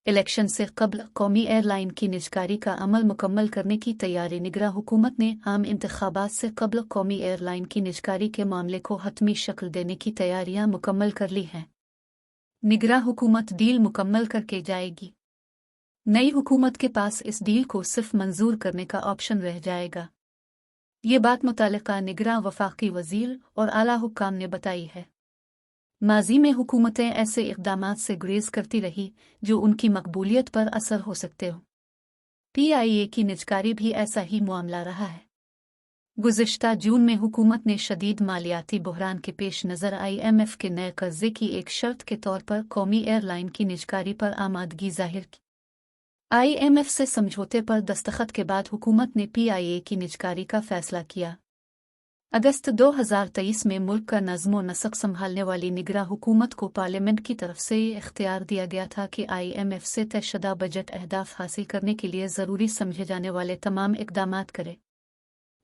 Election से कबल कौमी एयरलाइन की निजकारी का अमल मुकम्मल करने की तैयारी। निगरां हुकूमत ने आम इंतखाबात से कबल कौमी एयरलाइन की निजकारी के मामले को हतमी शक्ल देने की तैयारियां मुकम्मल कर ली हैं। निगरां हुकूमत डील मुकम्मल करके जाएगी। नई हुकूमत के पास इस डील को सिर्फ मंजूर करने का ऑप्शन रह जाएगा। ये बात मुतल्लिका निगरां वफाकी वजीर और आला हुक्काम ने बताई है। माजी में हुकूमतें ऐसे इक़दामात से गुरेज करती रही जो उनकी मकबूलियत पर असर हो सकते हो। PIA की निजकारी भी ऐसा ही मामला रहा है। गुज़िश्ता जून में हुकूमत ने शदीद मालियाती बहरान के पेश नज़र IMF के नए कर्जे की एक शर्त के तौर पर कौमी एयरलाइन की निजकारी पर आमादगी जाहिर की। IMF से समझौते पर दस्तखत के बाद हुकूमत ने PIA की निजकारी का फैसला किया। अगस्त 2023 में मुल्क का नज़्म नसक संभालने वाली निगरां हुकूमत को पार्लियामेंट की तरफ से ये इख्तियार दिया गया था कि IMF से तयशुदा बजट अहदाफ हासिल करने के लिए ज़रूरी समझे जाने वाले तमाम इक़दामात करे।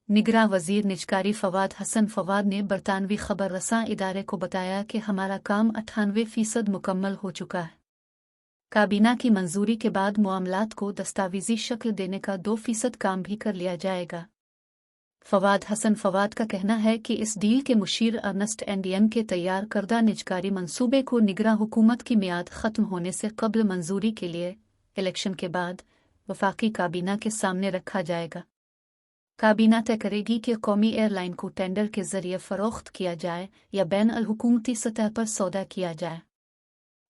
निगरां वज़ीर निजकारी फवाद हसन फवाद ने बरतानवी खबर रसां इदारे को बताया कि हमारा काम 98% मुकम्मल हो चुका है। काबीना की मंजूरी के बाद मामलात को दस्तावेजी शक्ल देने का 2% काम भी कर लिया जाएगा। फवाद हसन फवाद का कहना है कि इस डील के मुशीर अर्नेस्ट एंड यंग के तैयार करदा निजकारी मंसूबे को निगरां हुकूमत की मियाद ख़त्म होने से कबल मंजूरी के लिए इलेक्शन के बाद वफाकी काबीना के सामने रखा जाएगा। काबीना तय करेगी कि कौमी एयरलाइन को टेंडर के जरिए फ़रोख्त किया जाए या बैन अल हुकूमती सतह पर सौदा किया जाए।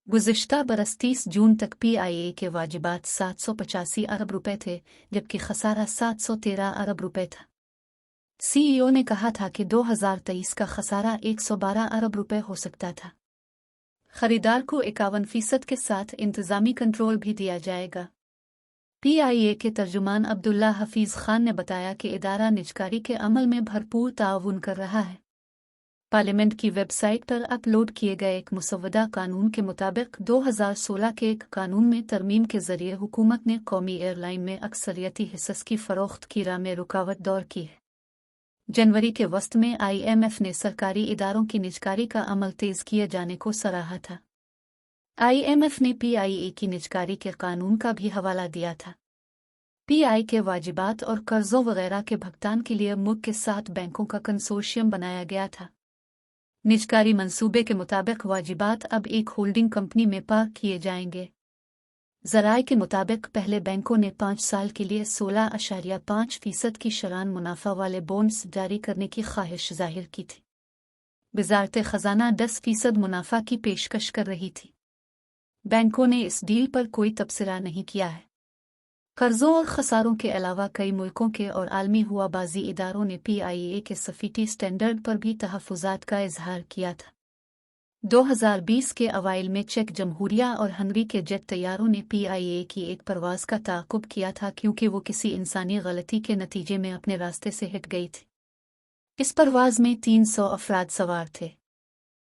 गुज़िश्ता बरस 30 जून तक PIA के वाजिबात 785 अरब रुपए थे, जबकि खसारा 713 अरब रुपए था। CEO ने कहा था कि 2023 का खसारा 112 अरब रुपए हो सकता था। खरीदार को 51% के साथ इंतज़ामी कंट्रोल भी दिया जाएगा। PIA के तर्जुमान अब्दुल्ला हफीज़ खान ने बताया कि इदारा निजकारी के अमल में भरपूर ताउन कर रहा है। पार्लियामेंट की वेबसाइट पर अपलोड किए गए एक मुसव्वदा कानून के मुताबिक 2016 के एक कानून में तरमीम के जरिए हुकूमत ने कौमी एयरलाइन में अक्सरियती हिस्स की फ़रोख्त की राह में रुकावट दौर की है। जनवरी के वस्त में IMF ने सरकारी इदारों की निजकारी का अमल तेज़ किए जाने को सराहा था। IMF ने PIA की निजकारी के कानून का भी हवाला दिया था। PI के वाजिबात और कर्ज़ों वगैरह के भुगतान के लिए मुल्क के 7 बैंकों का कंसोर्शियम बनाया गया था। निजकारी मंसूबे के मुताबिक वाजिबात अब एक होल्डिंग कंपनी में पार्क किए जाएंगे। ज़राए के मुताबिक पहले बैंकों ने 5 साल के लिए 16.5% की शरान मुनाफा वाले बॉन्ड्स जारी करने की ख्वाहिश जाहिर की थी। वज़ारत ख़ज़ाना 10% मुनाफा की पेशकश कर रही थी। बैंकों ने इस डील पर कोई तबसरा नहीं किया है। कर्ज़ों और खसारों के अलावा कई मुल्कों के और आलमी हुआबाजी इदारों ने PIA के सफीटी स्टैंडर्ड पर भी तहफ़्फ़ुज़ात का इजहार किया था। 2020 के अवाइल में चेक जमहूरिया और हंगरी के जेट तैयारों ने PIA की एक परवाज़ का ताक़ुब किया था क्योंकि वो किसी इंसानी गलती के नतीजे में अपने रास्ते से हट गई थी। इस परवाज़ में 300 अफराद सवार थे।